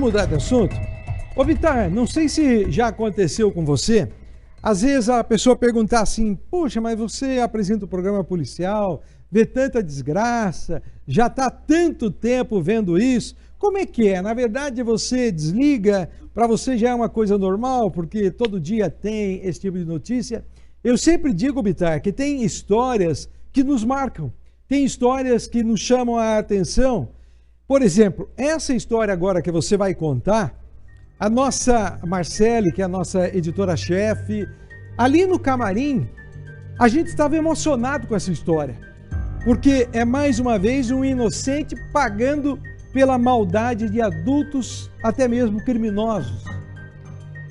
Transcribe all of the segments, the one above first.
mudar de assunto? Ô Vitar, não sei se já aconteceu com você. Às vezes a pessoa perguntar assim, poxa, mas você apresenta o programa policial, vê tanta desgraça, já está há tanto tempo vendo isso. Como é que é? Na verdade você desliga, para você já é uma coisa normal, porque todo dia tem esse tipo de notícia. Eu sempre digo, Vitar, que tem histórias que nos marcam, tem histórias que nos chamam a atenção. Por exemplo, essa história agora que você vai contar, a nossa Marcele, que é a nossa editora-chefe, ali no camarim, a gente estava emocionado com essa história, porque é mais uma vez um inocente pagando pela maldade de adultos, até mesmo criminosos.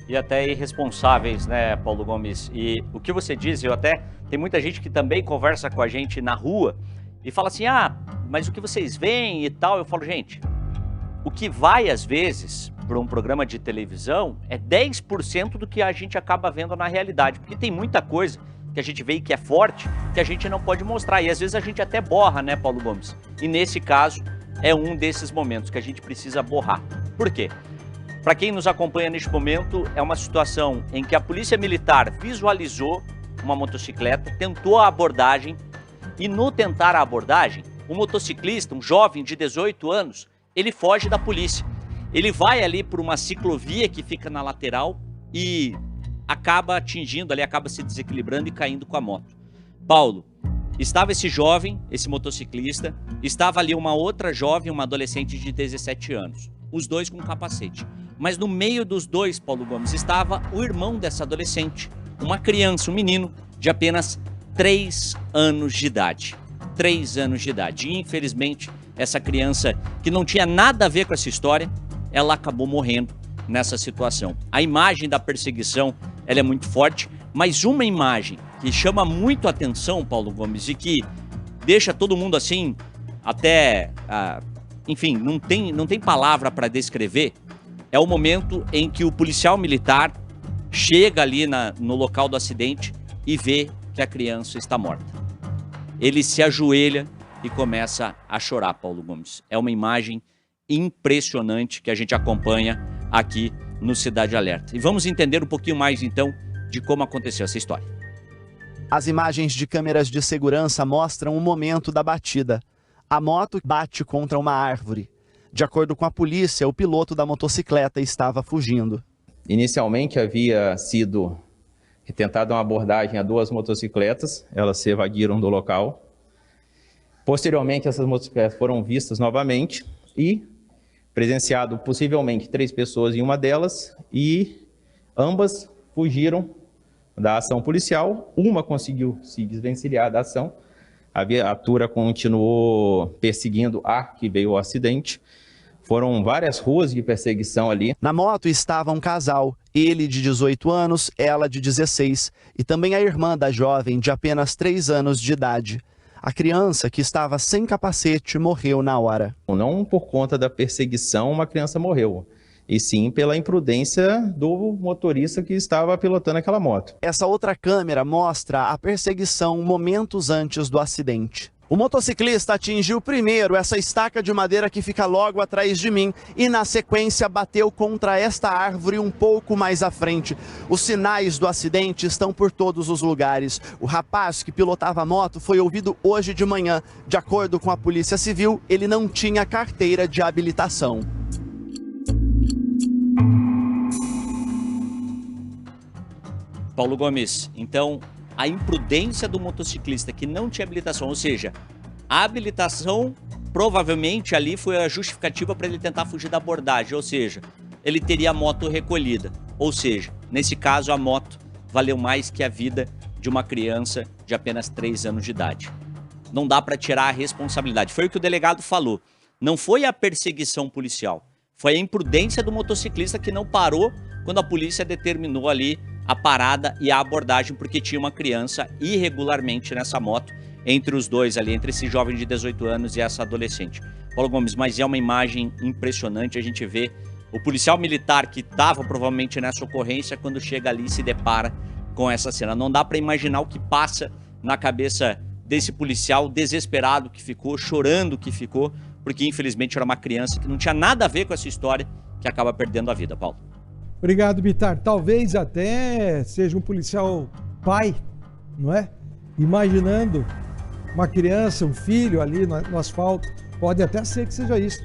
E até irresponsáveis, né, Paulo Gomes? E o que você diz, tem muita gente que também conversa com a gente na rua e fala assim, mas o que vocês veem e tal? Eu falo, gente, o que vai às vezes para um programa de televisão é 10% do que a gente acaba vendo na realidade, porque tem muita coisa que a gente vê e que é forte, que a gente não pode mostrar, e às vezes a gente até borra, né, Paulo Gomes? E nesse caso, é um desses momentos que a gente precisa borrar. Por quê? Para quem nos acompanha neste momento, é uma situação em que a Polícia Militar visualizou uma motocicleta, tentou a abordagem, e no tentar a abordagem, o motociclista, um jovem de 18 anos, ele foge da polícia. Ele vai ali por uma ciclovia que fica na lateral e acaba atingindo ali, acaba se desequilibrando e caindo com a moto. Paulo, estava esse jovem, esse motociclista, estava ali uma outra jovem, uma adolescente de 17 anos, os dois com capacete. Mas no meio dos dois, Paulo Gomes, estava o irmão dessa adolescente, uma criança, um menino de apenas 3 anos de idade. 3 anos de idade. E infelizmente, essa criança, que não tinha nada a ver com essa história, ela acabou morrendo nessa situação. A imagem da perseguição, ela é muito forte, mas uma imagem que chama muito a atenção, Paulo Gomes, e que deixa todo mundo assim, até, enfim, não tem palavra para descrever, é o momento em que o policial militar chega ali no local do acidente e vê que a criança está morta. Ele se ajoelha e começa a chorar, Paulo Gomes. É uma imagem impressionante que a gente acompanha aqui no Cidade Alerta. E vamos entender um pouquinho mais, então, de como aconteceu essa história. As imagens de câmeras de segurança mostram o momento da batida. A moto bate contra uma árvore. De acordo com a polícia, o piloto da motocicleta estava fugindo. Inicialmente havia sido tentada uma abordagem a 2 motocicletas, elas se evadiram do local. Posteriormente, essas motocicletas foram vistas novamente e presenciado possivelmente 3 pessoas em uma delas e ambas fugiram da ação policial. Uma conseguiu se desvencilhar da ação, a viatura continuou perseguindo a que veio o acidente. Foram várias ruas de perseguição ali. Na moto estava um casal, ele de 18 anos, ela de 16, e também a irmã da jovem de apenas 3 anos de idade. A criança, que estava sem capacete, morreu na hora. Não por conta da perseguição uma criança morreu, e sim pela imprudência do motorista que estava pilotando aquela moto. Essa outra câmera mostra a perseguição momentos antes do acidente. O motociclista atingiu primeiro essa estaca de madeira que fica logo atrás de mim e, na sequência, bateu contra esta árvore um pouco mais à frente. Os sinais do acidente estão por todos os lugares. O rapaz que pilotava a moto foi ouvido hoje de manhã. De acordo com a Polícia Civil, ele não tinha carteira de habilitação. Paulo Gomes, então, a imprudência do motociclista que não tinha habilitação, ou seja, a habilitação provavelmente ali foi a justificativa para ele tentar fugir da abordagem, ou seja, ele teria a moto recolhida, ou seja, nesse caso a moto valeu mais que a vida de uma criança de apenas 3 anos de idade. Não dá para tirar a responsabilidade, foi o que o delegado falou, não foi a perseguição policial, foi a imprudência do motociclista que não parou quando a polícia determinou ali a parada e a abordagem, porque tinha uma criança irregularmente nessa moto, entre os dois ali, entre esse jovem de 18 anos e essa adolescente. Paulo Gomes, mas é uma imagem impressionante, a gente vê o policial militar que estava provavelmente nessa ocorrência, quando chega ali e se depara com essa cena. Não dá para imaginar o que passa na cabeça desse policial desesperado que ficou, chorando que ficou, porque infelizmente era uma criança que não tinha nada a ver com essa história, que acaba perdendo a vida, Paulo. Obrigado, Bitar. Talvez até seja um policial pai, não é? Imaginando uma criança, um filho ali no asfalto. Pode até ser que seja isso.